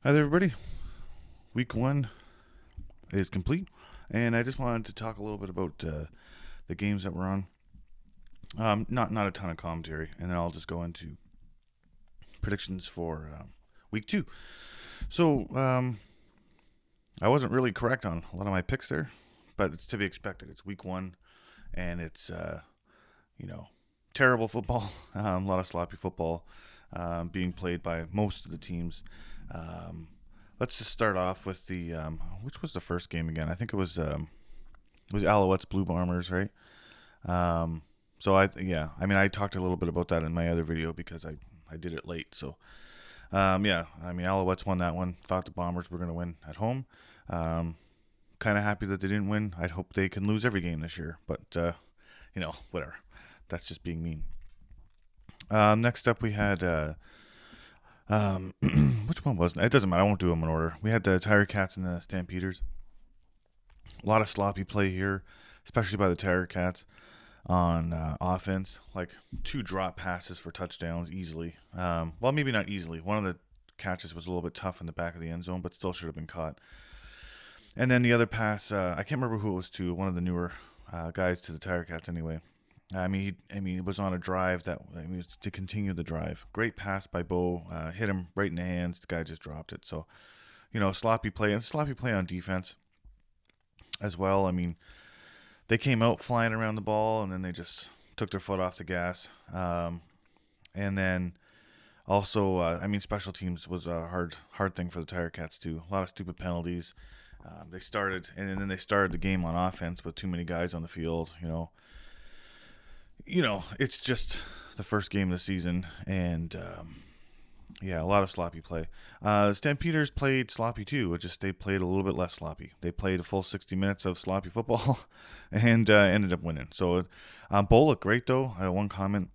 Hi there, everybody. Week one is complete, and I just wanted to talk a little bit about the games that we're on. Not a ton of commentary, and then I'll just go into predictions for week two. So I wasn't really correct on a lot of my picks there, but it's to be expected. It's week one, and it's you know terrible football, a lot of sloppy football being played by most of the teams. Um, let's just start off with the which was the first game again? I think it was Alouettes Blue Bombers, right? Um, so I talked a little bit about that in my other video because I did it late. So Alouettes won that one. Thought the Bombers were going to win at home. Um, kind of happy that they didn't win. I'd hope they can lose every game this year, but whatever. That's just being mean. Next up, we had which one was it? It doesn't matter. I won't do them in order. We had the Tiger Cats and the Stampeders. A lot of sloppy play here, especially by the Tiger Cats on offense. Like two drop passes for touchdowns easily. Well, maybe not easily. One of the catches was a little bit tough in the back of the end zone, but still should have been caught. And then the other pass, I can't remember who it was to. One of the newer guys to the Tiger Cats, anyway. It was on a drive was to continue the drive. Great pass by Bo, hit him right in the hands. The guy just dropped it. So, sloppy play on defense as well. I mean, they came out flying around the ball, and then they just took their foot off the gas. And then also, special teams was a hard thing for the Tiger Cats too. A lot of stupid penalties. They started the game on offense with too many guys on the field. It's just the first game of the season, and a lot of sloppy play. Stampeders played sloppy too, they played a little bit less sloppy. They played a full 60 minutes of sloppy football and ended up winning. So Bo looked great though. One comment: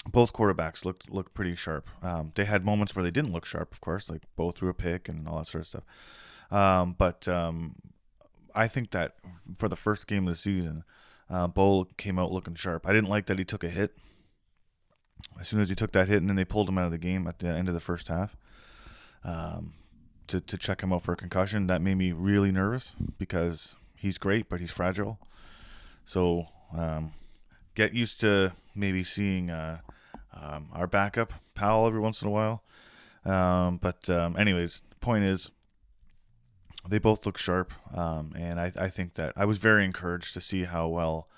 both quarterbacks looked pretty sharp. They had moments where they didn't look sharp, of course, like Bo threw a pick and all that sort of stuff. But I think that for the first game of the season, Bo came out looking sharp. I didn't like that he took a hit. As soon as he took that hit, and then they pulled him out of the game at the end of the first half to check him out for a concussion, that made me really nervous because he's great, but he's fragile. So get used to maybe seeing our backup, Powell, every once in a while. Anyways, the point is, they both look sharp, and I think that I was very encouraged to see how well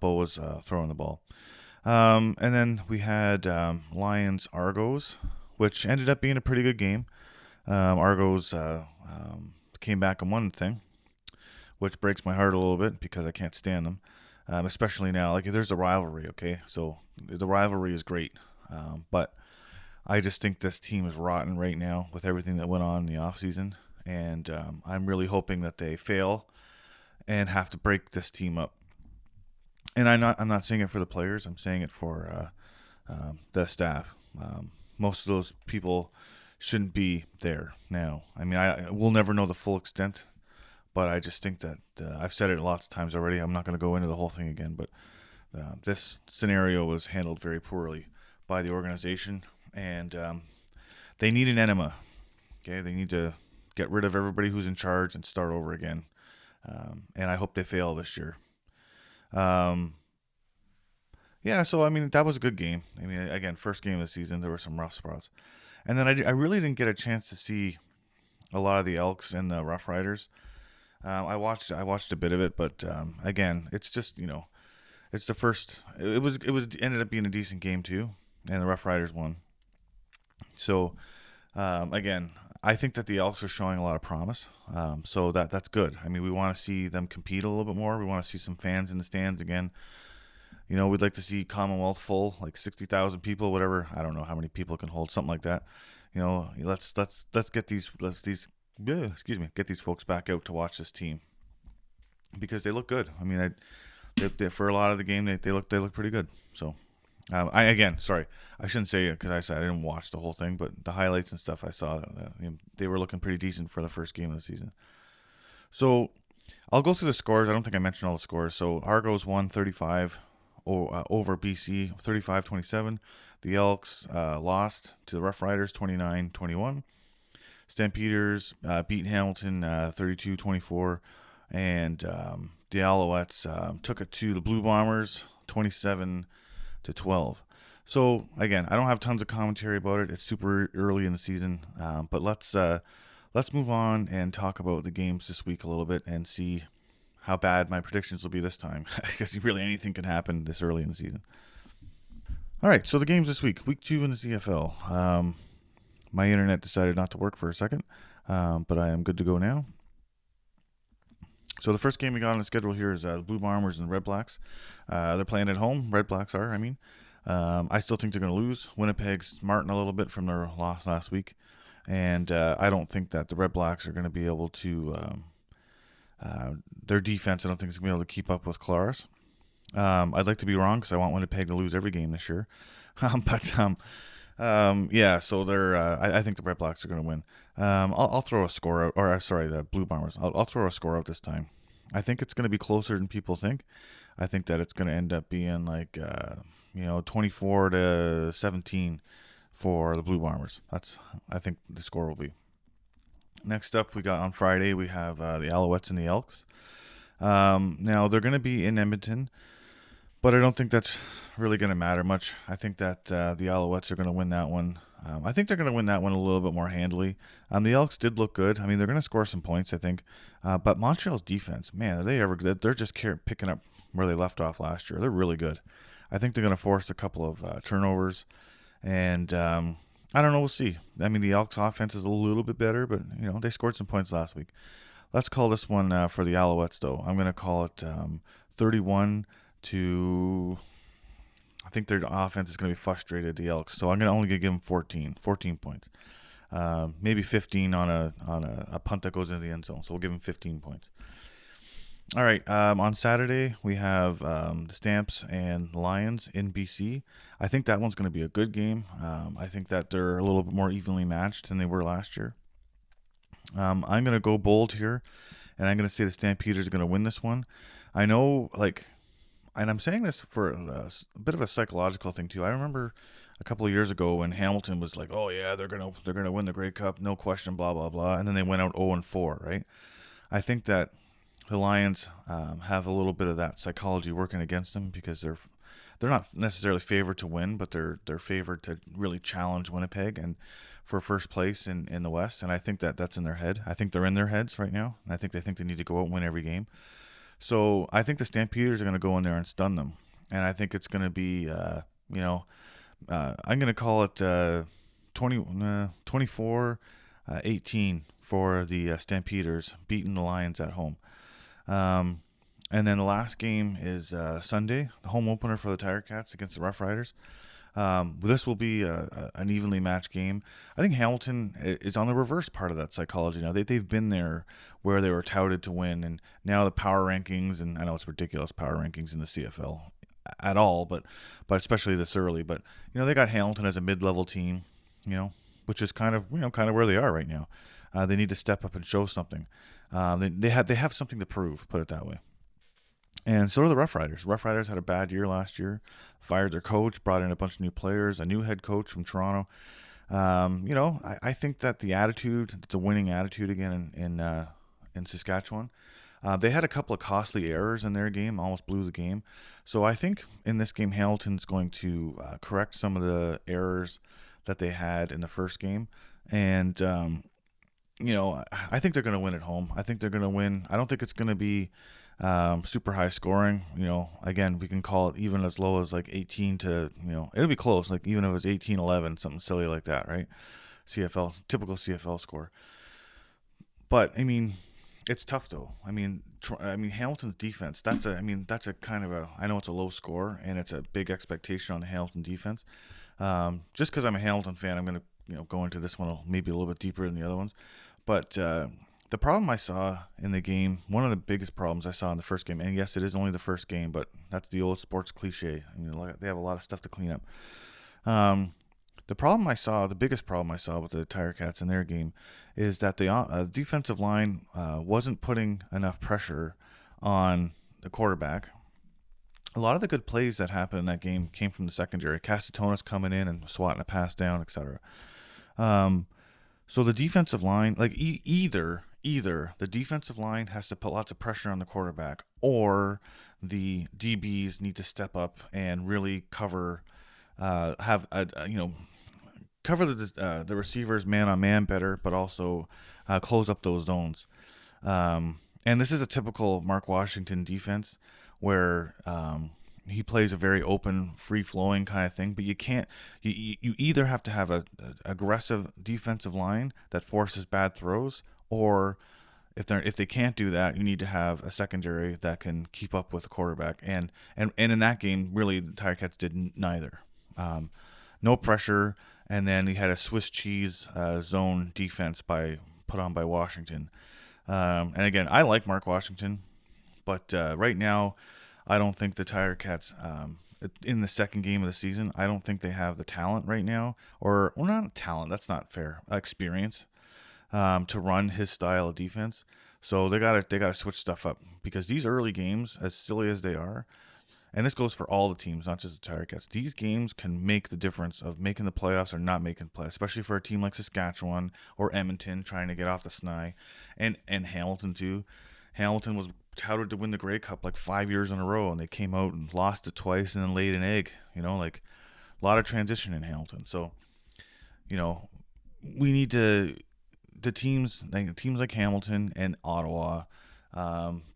Bo was throwing the ball. And then we had Lions Argos, which ended up being a pretty good game. Argos came back and won the thing, which breaks my heart a little bit because I can't stand them, especially now. Like, there's a rivalry, okay? So the rivalry is great, but I just think this team is rotten right now with everything that went on in the offseason. And I'm really hoping that they fail and have to break this team up. And I'm not saying it for the players. I'm saying it for the staff. Most of those people shouldn't be there now. We'll never know the full extent, but I just think that I've said it lots of times already. I'm not going to go into the whole thing again, but this scenario was handled very poorly by the organization, and they need an enema. Okay, they need to get rid of everybody who's in charge and start over again. And I hope they fail this year. So that was a good game. Again, first game of the season, there were some rough spots. And then I really didn't get a chance to see a lot of the Elks and the Rough Riders. I watched a bit of it, but again, it's just, it's the first. It ended up being a decent game too, and the Rough Riders won. So again, I think that the Elks are showing a lot of promise, so that's good. We want to see them compete a little bit more. We want to see some fans in the stands again. We'd like to see Commonwealth full, like 60,000 people, whatever. I don't know how many people can hold, something like that. Let's get these get these folks back out to watch this team because they look good. They for a lot of the game they look pretty good. So. I shouldn't say it because I said I didn't watch the whole thing, but the highlights and stuff I saw, they were looking pretty decent for the first game of the season. So I'll go through the scores. I don't think I mentioned all the scores. So Argos won 35 over BC, 35-27. The Elks lost to the Rough Riders 29-21. Stampeders beat Hamilton 32-24, and the Alouettes took it to the Blue Bombers 27-12. So again, I don't have tons of commentary about it. It's super early in the season, but let's move on and talk about the games this week a little bit and see how bad my predictions will be this time. Because really anything can happen this early in the season. All right, so the games this week, week 2 in the CFL. My internet decided not to work for a second, but I am good to go now. So the first game we got on the schedule here is the Blue Bombers and Red Blacks. They're playing at home. Red Blacks are, I mean. I still think they're going to lose. Winnipeg's smarting a little bit from their loss last week. And I don't think that the Red Blacks are going to be able to... their defense, I don't think is going to be able to keep up with Claris. I'd like to be wrong because I want Winnipeg to lose every game this year. Yeah, so they're. I think the Red Blacks are going to win. I'll throw a score out, or sorry, the Blue Bombers. I'll throw a score out this time. I think it's going to be closer than people think. I think that it's going to end up being like 24-17 for the Blue Bombers. I think the score will be. Next up, we got on Friday we have the Alouettes and the Elks. Now they're going to be in Edmonton. But I don't think that's really going to matter much. I think that the Alouettes are going to win that one. I think they're going to win that one a little bit more handily. The Elks did look good. I mean, they're going to score some points, I think. But Montreal's defense, man, they're just picking up where they left off last year. They're really good. I think they're going to force a couple of turnovers. And I don't know. We'll see. I mean, the Elks offense is a little bit better, but, they scored some points last week. Let's call this one for the Alouettes, though. I'm going to call it 31 to, I think their offense is going to be frustrated, the Elks. So I'm going to only give them 14 points. Maybe 15 on a punt that goes into the end zone. So we'll give them 15 points. All right. On Saturday, we have the Stamps and Lions in BC. I think that one's going to be a good game. I think that they're a little bit more evenly matched than they were last year. I'm going to go bold here, and I'm going to say the Stampeders are going to win this one. I know, and I'm saying this for a bit of a psychological thing too. I remember a couple of years ago when Hamilton was like, "Oh yeah, they're gonna win the Grey Cup, no question," blah blah blah, and then they went out 0-4, right? I think that the Lions have a little bit of that psychology working against them because they're not necessarily favored to win, but they're favored to really challenge Winnipeg and for first place in the West. And I think that's in their head. I think they're in their heads right now. And I think they need to go out and win every game. So I think the Stampeders are going to go in there and stun them. And I think it's going to be, I'm going to call it 24-18 for the Stampeders beating the Lions at home. And then the last game is Sunday, the home opener for the Tiger Cats against the Rough Riders. This will be an evenly matched game. I think Hamilton is on the reverse part of that psychology now. They've been there where they were touted to win, and now the power rankings, and I know it's ridiculous power rankings in the CFL at all, but especially this early. But they got Hamilton as a mid-level team, which is kind of where they are right now. They need to step up and show something. They have something to prove, put it that way. And so are the Rough Riders. Rough Riders had a bad year last year, fired their coach, brought in a bunch of new players, a new head coach from Toronto. I think that the attitude, it's a winning attitude again in Saskatchewan. They had a couple of costly errors in their game, almost blew the game. So I think in this game, Hamilton's going to correct some of the errors that they had in the first game. And, I think they're going to win at home. I think they're going to win. I don't think it's going to be super high scoring. Again, we can call it even as low as like 18 to, it'll be close. Like even if it was 18-11, something silly like that, right? Typical CFL score. But I mean, it's tough though. I mean, Hamilton's defense. That's a kind of a. I know it's a low score and it's a big expectation on the Hamilton defense. Just because I'm a Hamilton fan, I'm going to go into this one maybe a little bit deeper than the other ones. But the problem I saw in the game, one of the biggest problems I saw in the first game, and yes, it is only the first game, but that's the old sports cliche. They have a lot of stuff to clean up. The biggest problem I saw with the Tiger Cats in their game is that the defensive line wasn't putting enough pressure on the quarterback. A lot of the good plays that happened in that game came from the secondary. Castatonis coming in and swatting a pass down, etc. So the defensive line, like either the defensive line has to put lots of pressure on the quarterback, or the DBs need to step up and really cover, have cover the receivers man on man better, but also close up those zones. And this is a typical Mark Washington defense where he plays a very open, free flowing kind of thing. But you can't. You either have to have a aggressive defensive line that forces bad throws, or if they can't do that, you need to have a secondary that can keep up with the quarterback. And in that game, really, the Tiger Cats did neither. No pressure, and then he had a Swiss cheese zone defense put on by Washington. And again, I like Mark Washington, but right now, I don't think the Tiger Cats, in the second game of the season, I don't think they have the talent right now, or well, not talent. That's not fair. Experience to run his style of defense. So they gotta switch stuff up, because these early games, as silly as they are, and this goes for all the teams, not just the Tiger Cats. These games can make the difference of making the playoffs or not making the playoffs, especially for a team like Saskatchewan or Edmonton trying to get off the snide, and Hamilton too. Hamilton was touted to win the Grey Cup like 5 years in a row, and they came out and lost it twice and then laid an egg. Like a lot of transition in Hamilton. So, we need to the teams like Hamilton and Ottawa.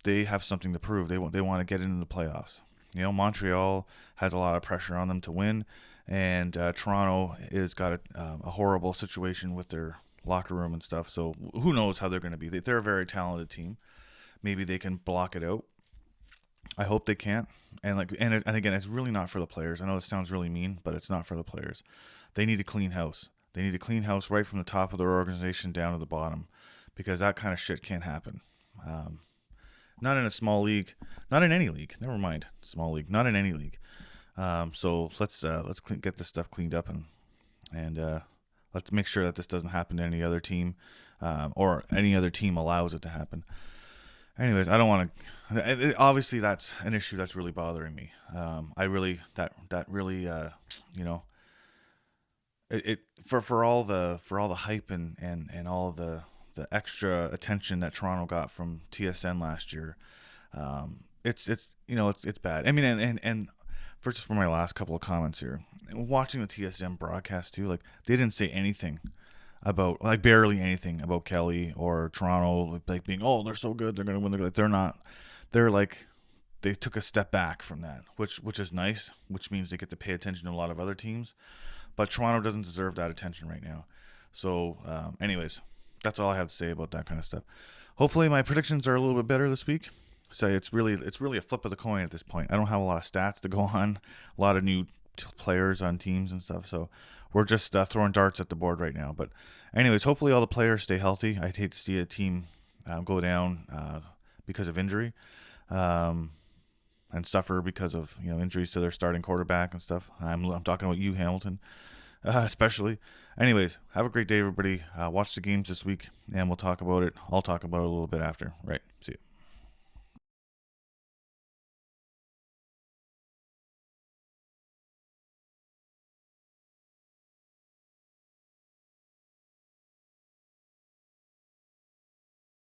They have something to prove. They want to get into the playoffs. Montreal has a lot of pressure on them to win, and Toronto has got a horrible situation with their locker room and stuff. So who knows how they're going to be? They're a very talented team. Maybe they can block it out. I hope they can't. And again, it's really not for the players. I know this sounds really mean, but it's not for the players. They need to clean house. They need to clean house right from the top of their organization down to the bottom, because that kind of shit can't happen. Not in a small league, not in any league. Never mind, small league, not in any league. So let's get this stuff cleaned up, and let's make sure that this doesn't happen to any other team, or any other team allows it to happen. Anyways, I don't want to. Obviously, that's an issue that's really bothering me. I really that really it for all the hype and all the extra attention that Toronto got from TSN last year. It's bad. I mean, and for my last couple of comments here, watching the TSN broadcast too, like they didn't say anything about, like, barely anything about Kelly or Toronto, like being, oh, they're so good, they're gonna win. Like, they're not. They're like, they took a step back from that, which is nice, which means they get to pay attention to a lot of other teams. But Toronto doesn't deserve that attention right now. So, anyways, that's all I have to say about that kind of stuff. Hopefully, my predictions are a little bit better this week. So it's really a flip of the coin at this point. I don't have a lot of stats to go on, a lot of new players on teams and stuff. So we're just throwing darts at the board right now. But anyways, hopefully all the players stay healthy. I'd hate to see a team go down because of injury, and suffer because of injuries to their starting quarterback and stuff. I'm talking about you, Hamilton, especially. Anyways, have a great day, everybody. Watch the games this week, and we'll talk about it. I'll talk about it a little bit after. Right. See you.